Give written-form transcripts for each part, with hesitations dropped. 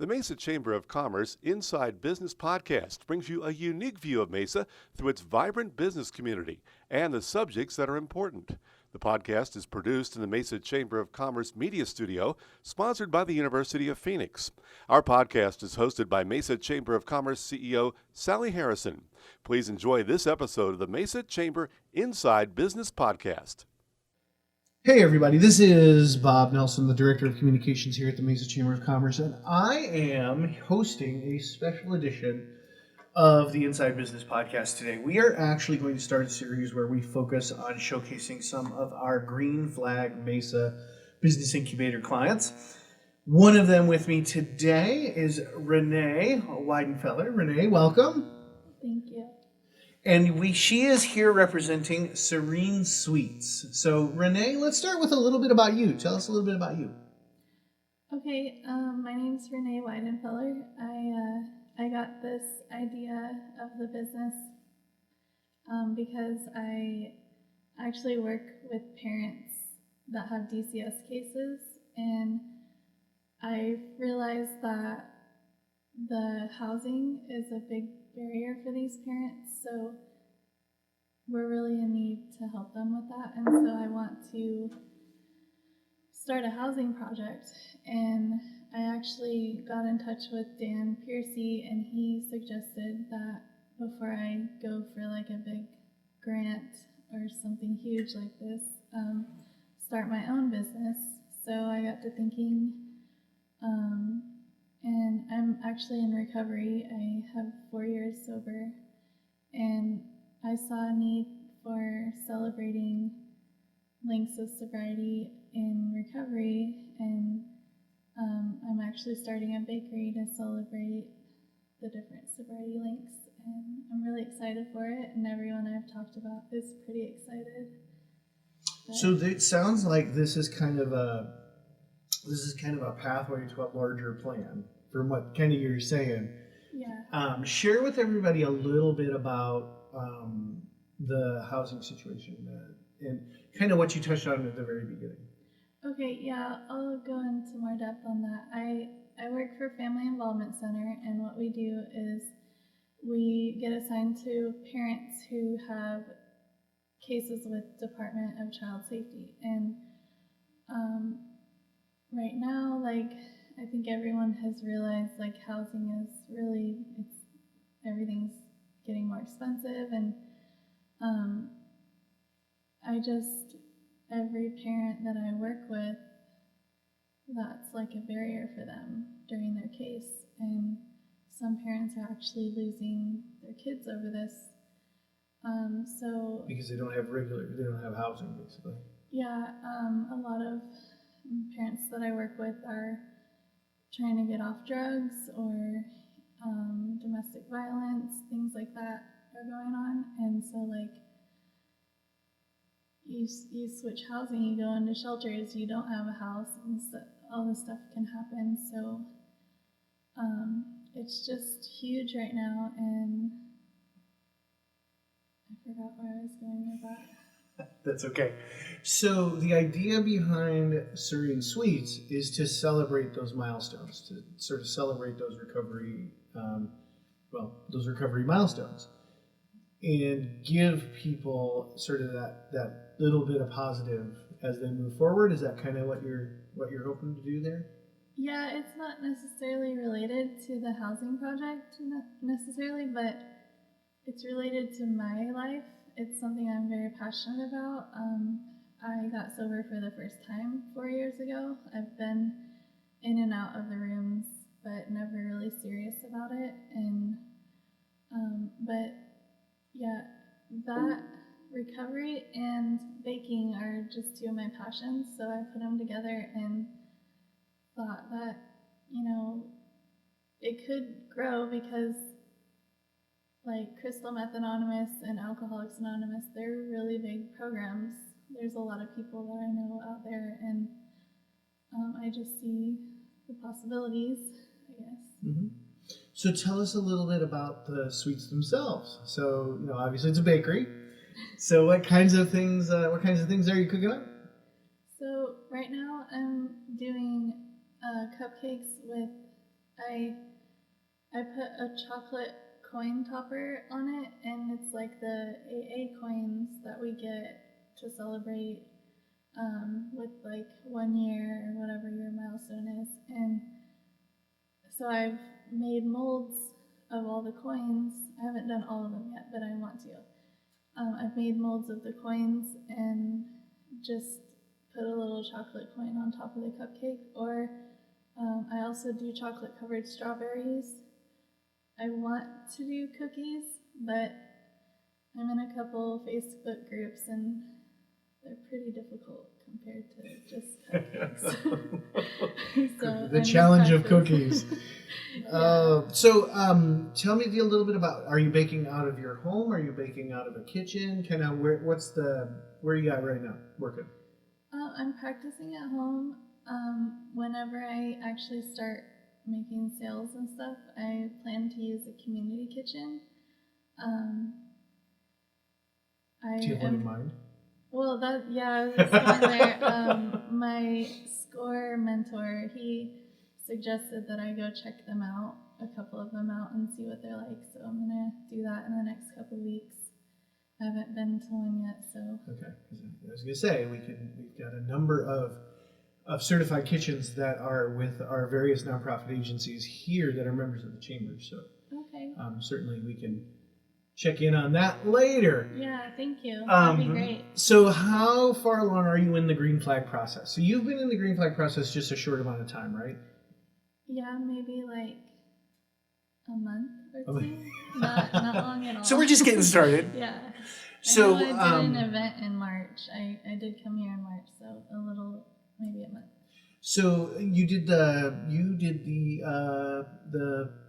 The Mesa Chamber of Commerce Inside Business Podcast brings you a unique view of Mesa through its vibrant business community and the subjects that are important. The podcast is produced in the Mesa Chamber of Commerce Media Studio, sponsored by the University of Phoenix. Our podcast is hosted by Mesa Chamber of Commerce CEO Sally Harrison. Please enjoy this episode of the Mesa Chamber Inside Business Podcast. Hey everybody, this is Bob Nelson, the Director of Communications here at the Mesa Chamber of Commerce, and I am hosting a special edition of the Inside Business Podcast today. We are actually going to start a series where we focus on showcasing some of our Green Flag Mesa Business Incubator clients. One of them with me today is Renee Weidenfeller. Renee, welcome. Thank you. And she is here representing Serene Sweets. So, Renee, let's start with a little bit about you. Tell us a little bit about you. Okay, my name's Renee Weidenfeller. I got this idea of the business because I actually work with parents that have DCS cases, and I realized that the housing is a big barrier for these parents, so we're really in need to help them with that. And so I want to start a housing project, and I actually got in touch with Dan Piercy, and he suggested that before I go for like a big grant or something huge like this, start my own business. So I got to thinking, and I'm actually in recovery. I have 4 years sober, and I saw a need for celebrating lengths of sobriety in recovery, and I'm actually starting a bakery to celebrate the different sobriety lengths, and I'm really excited for it, and everyone I've talked about is pretty excited. So it sounds like this is kind of a pathway to a larger plan from what kind of you're saying. Yeah. Share with everybody a little bit about the housing situation and kind of what you touched on at the very beginning. Okay, yeah, I'll go into more depth on that. I work for Family Involvement Center, and what we do is we get assigned to parents who have cases with Department of Child Safety. And right now, like, I think everyone has realized, like, housing is really, everything's getting more expensive, and every parent that I work with, that's like a barrier for them during their case, and some parents are actually losing their kids over this. Because they don't have housing, basically. Yeah, a lot of parents that I work with are trying to get off drugs or domestic violence, things like that are going on, and so like you switch housing, you go into shelters, you don't have a house, and so all this stuff can happen. So it's just huge right now, and I forgot where I was going with that. That's okay. So the idea behind Serene Sweets is to celebrate those milestones, to sort of celebrate those recovery milestones, and give people sort of that little bit of positive as they move forward. Is that kind of what you're hoping to do there? Yeah, it's not necessarily related to the housing project necessarily, but it's related to my life. It's something I'm very passionate about. I got sober for the first time 4 years ago. I've been in and out of the rooms, but never really serious about it. And but yeah, that recovery and baking are just two of my passions. So I put them together and thought that, it could grow, because like Crystal Meth Anonymous and Alcoholics Anonymous, they're really big programs. There's a lot of people that I know out there, and I just see the possibilities, I guess. Mm-hmm. So tell us a little bit about the sweets themselves. So, obviously it's a bakery. So what kinds of things are you cooking up? So right now I'm doing cupcakes with I put a chocolate coin topper on it, and it's like the AA coins that we get to celebrate with like 1 year or whatever your milestone is. And so I've made molds of all the coins. I haven't done all of them yet, but I want to. I've made molds of the coins and just put a little chocolate coin on top of the cupcake. Or I also do chocolate covered strawberries. I want to do cookies, but I'm in a couple Facebook groups and they're pretty difficult compared to just cupcakes. So The challenge of cookies. Yeah. So tell me a little bit about, are you baking out of your home? Are you baking out of a kitchen? Kind of where are you at right now working? I'm practicing at home. Whenever I actually start making sales and stuff, I plan to use a community kitchen. Do you have one in mind? Well, I was just going there. My SCORE mentor, he suggested that I go check them out, a couple of them out, and see what they're like. So I'm gonna do that in the next couple of weeks. I haven't been to one yet, so. Okay, I was gonna say we've got a number of certified kitchens that are with our various nonprofit agencies here that are members of the chamber. So Okay. certainly we can check in on that later. Yeah, thank you. That'd be great. So how far along are you in the Green Flag process? So you've been in the Green Flag process just a short amount of time, right? Yeah, maybe like a month or two. Not long at all. So we're just getting started. Yeah. So I know I did an event in March. I did come here in March, so maybe a month. So you did the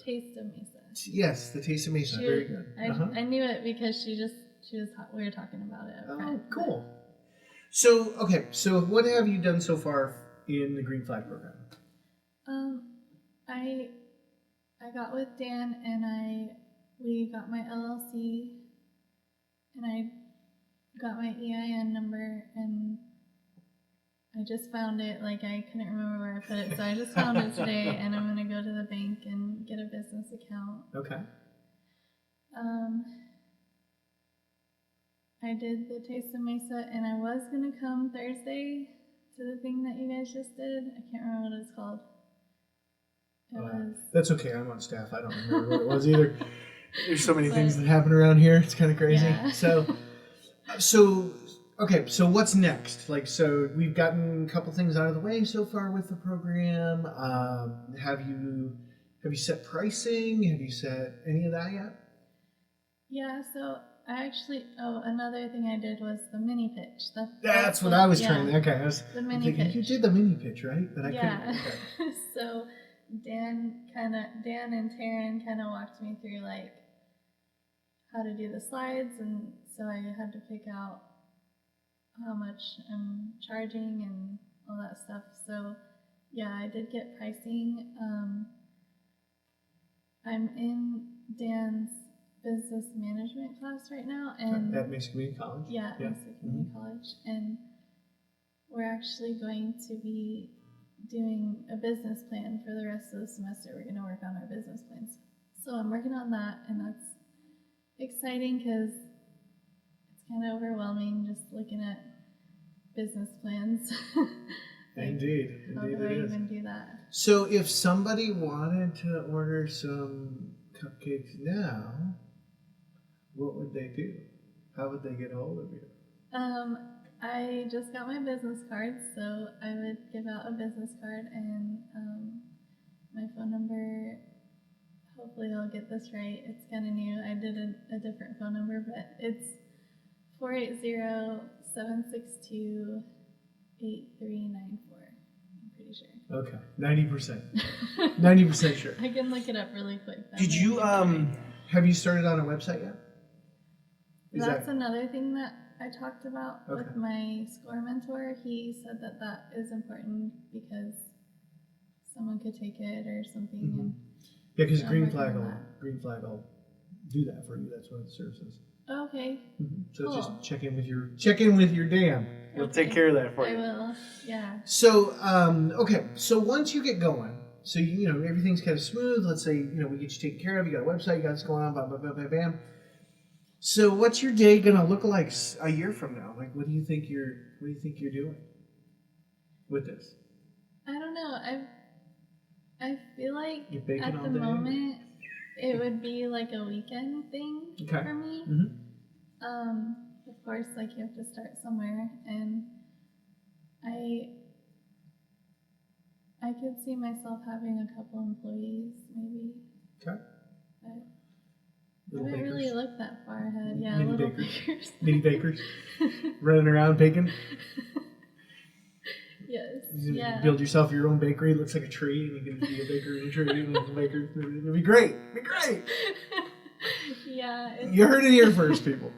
Taste of Mesa. yes, the Taste of Mesa. Very good. I knew it because we were talking about it. Oh, cool. So okay, so what have you done so far in the Green Flag program? I got with Dan and we got my LLC and I got my EIN number and I just found it. Like I couldn't remember where I put it, so I just found it today and I'm gonna go to the bank and get a business account. Okay. I did the Taste of Mesa and I was gonna come Thursday to the thing that you guys just did. I can't remember what it's called. That's okay. I'm on staff. I don't remember what it was either. There's so many things that happen around here. It's kind of crazy. Yeah. So okay. So what's next? Like, so we've gotten a couple things out of the way so far with the program. Have you set pricing? Have you set any of that yet? Yeah. So I actually. Oh, another thing I did was the mini pitch. That's what I was trying. Okay, I was the mini thinking, pitch. you did the mini pitch, right? But I yeah. couldn't. Okay. So Dan and Taryn kind of walked me through like how to do the slides, and so I had to pick out how much I'm charging and all that stuff. So yeah, I did get pricing. I'm in Dan's business management class right now, and At Mesa Community College. Yeah, at Mesa Community College, and we're actually going to be doing a business plan for the rest of the semester. We're going to work on our business plans. So I'm working on that, and that's exciting because it's kind of overwhelming just looking at business plans. Indeed How do I even do that? So if somebody wanted to order some cupcakes now, what would they do? How would they get a hold of you? I just got my business card, so I would give out a business card and my phone number. Hopefully I'll get this right. It's kind of new. I did a different phone number, but it's 480-762-8394. I'm pretty sure. Okay, 90%. 90% sure. I can look it up really quick. Did you have you started on a website yet? That's another thing that I talked about with my SCORE mentor. He said that is important because someone could take it or something. Mm-hmm. And yeah, because Green Flag will do that for you. That's one of the services. Okay. Mm-hmm. So cool. just check in with your Dan. He'll take care of that for you. I will. Yeah. So okay. So once you get going, So, everything's kind of smooth. Let's say, we get you taken care of. You got a website, you got this going on, blah, blah, blah, blah, bam. So what's your day going to look like a year from now? Like, what do you think you're doing with this? I don't know. I feel like You're baking at all the day? moment it would be like a weekend thing for me. Mm-hmm. Of course, like you have to start somewhere, and I could see myself having a couple employees, maybe. Okay. But Little I haven't bakers. really looked that far ahead. Yeah, Mini little bakers. bakers. Mini bakers. Running around baking. Yes. You Yeah. build yourself your own bakery. It looks like a tree, and you can be a baker in a tree. And a baker. It'd be great. It'd be great. Yeah. You heard it here first, people.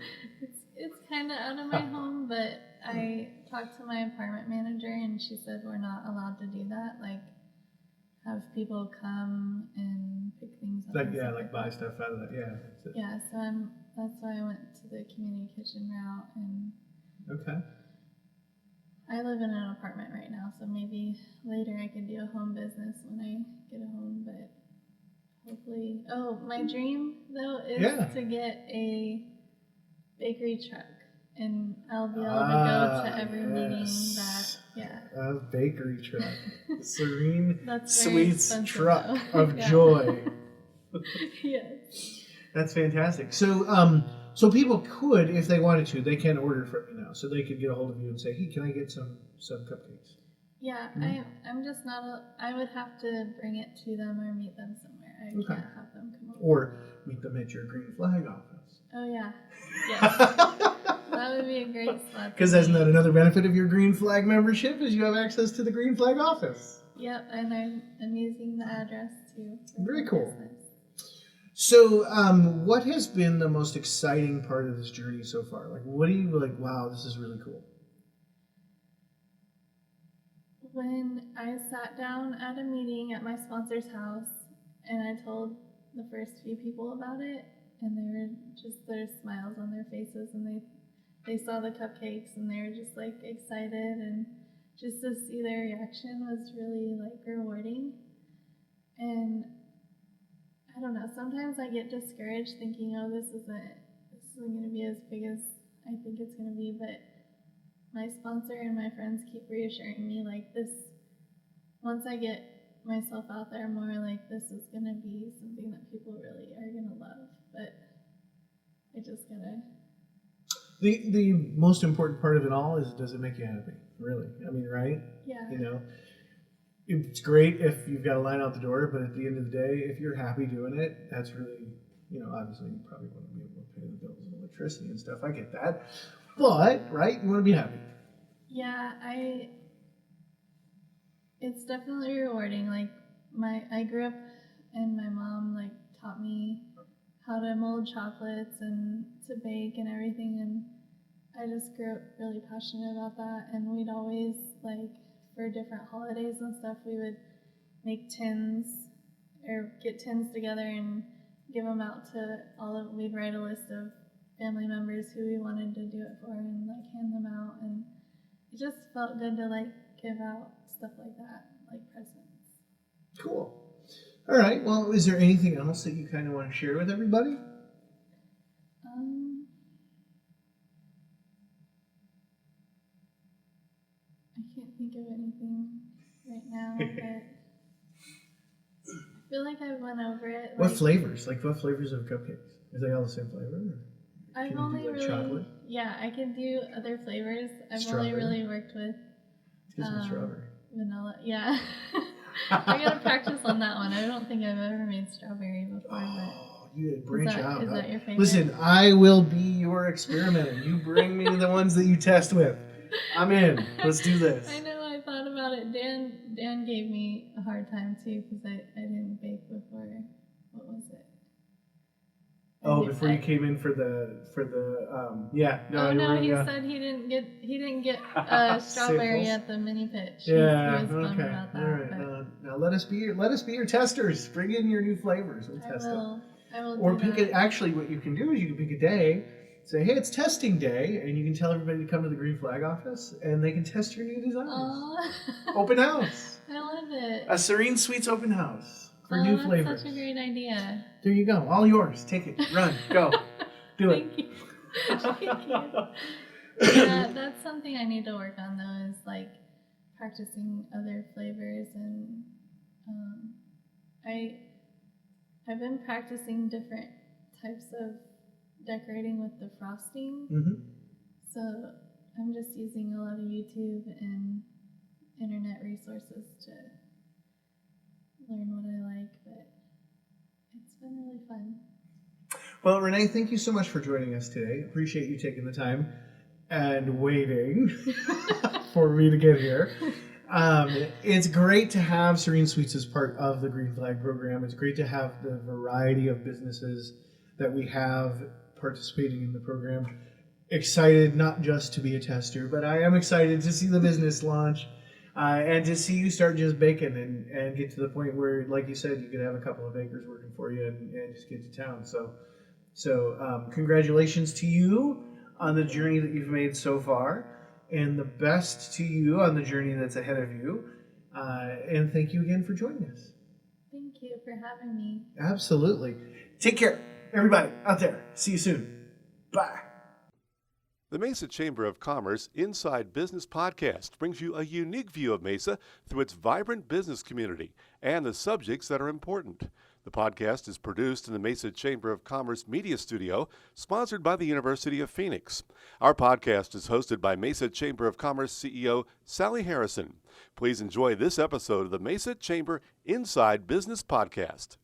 It's kind of out of my home, but I talked to my apartment manager, and she said we're not allowed to do that. Like, have people come and pick things up. Like buy stuff out of that. Yeah. Yeah, so that's why I went to the community kitchen route, and Okay. I live in an apartment right now, so maybe later I can do a home business when I get a home, but hopefully. Oh, my dream though is to get a bakery truck, and I'll be able to go to every meeting that. Yeah. A bakery truck. Serene That's very Sweets expensive, truck though. of Yeah. joy. Yes. That's fantastic. So people could, if they wanted to, they can order from you now. So they could get a hold of you and say, hey, can I get some cupcakes? Yeah, I'm just not. I would have to bring it to them or meet them somewhere. I can't have them come over. Or meet them at your Green Flag office. Oh yeah, yes, that would be a great spot. Because isn't that another benefit of your Green Flag membership is you have access to the Green Flag office. Yep, and I'm using the address too. Very cool. So, what has been the most exciting part of this journey so far? Like, what do you like? Wow, this is really cool. When I sat down at a meeting at my sponsor's house, and I told the first few people about it, and they were just their smiles on their faces, and they saw the cupcakes, and they were just like excited, and just to see their reaction was really like rewarding. And I don't know, sometimes I get discouraged thinking, oh, this isn't going to be as big as I think it's going to be, but my sponsor and my friends keep reassuring me, like, this, once I get myself out there more, like, this is going to be something that people really are going to love, but I just gotta... The most important part of it all is, does it make you happy? Really? I mean, right? Yeah. It's great if you've got a line out the door, but at the end of the day, if you're happy doing it, that's really, obviously you probably want to be able to pay the bills and electricity and stuff. I get that. But, right, you want to be happy. Yeah, it's definitely rewarding. Like, I grew up and my mom, like, taught me how to mold chocolates and to bake and everything, and I just grew up really passionate about that, and we'd always, like, for different holidays and stuff, we would make tins or get tins together and give them out to we'd write a list of family members who we wanted to do it for and like hand them out, and it just felt good to like give out stuff like that, like presents. Cool. All right. Well, is there anything else that you kind of want to share with everybody? I can't think of anything right now, but I feel like I went over it. What flavors? Like, what flavors of cupcakes? Is they all the same flavor? Or I've can only you do, like, really, chocolate? yeah, I can do other flavors. I've Strawberry. only really worked with Let's get some strawberry. vanilla. Yeah, I gotta practice on that one. I don't think I've ever made strawberry before, Oh, you branch out. Is that your favorite? Listen, I will be your experimenter. You bring me the ones that you test with. I'm in. Let's do this. I know. I thought about it. Dan gave me a hard time too because I didn't bake before. What was it? Before you came in for the yeah. No, oh no, he yeah. said he didn't get strawberry at the mini pitch. Yeah, he was bummed okay. about that. All right. Now let us be your testers. Bring in your new flavors. We'll test them. I will. Or do pick that. it. Actually, what you can do is you can pick a day. Say, hey, it's testing day, and you can tell everybody to come to the Green Flag office, and they can test your new designs. Aw. Open house. I love it. A Serene Sweets open house for new that's flavors. such a great idea. There you go. All yours. Take it. Run. Go. Do it. Thank you. Thank you. Yeah, that's something I need to work on though, is like practicing other flavors, and I've been practicing different types of decorating with the frosting. Mm-hmm. So I'm just using a lot of YouTube and internet resources to learn what I like, but it's been really fun. Well, Renee, thank you so much for joining us today. Appreciate you taking the time and waiting for me to get here. It's great to have Serene Sweets as part of the Green Flag program. It's great to have the variety of businesses that we have participating in the program. Excited not just to be a tester, but I am excited to see the business launch and to see you start just baking and get to the point where, like you said, you could have a couple of bakers working for you and just get to town. So congratulations to you on the journey that you've made so far, and the best to you on the journey that's ahead of you. And thank you again for joining us. Thank you for having me. Absolutely. Take care, everybody out there. See you soon. Bye. The Mesa Chamber of Commerce Inside Business Podcast brings you a unique view of Mesa through its vibrant business community and the subjects that are important. The podcast is produced in the Mesa Chamber of Commerce Media Studio, sponsored by the University of Phoenix. Our podcast is hosted by Mesa Chamber of Commerce CEO Sally Harrison. Please enjoy this episode of the Mesa Chamber Inside Business Podcast.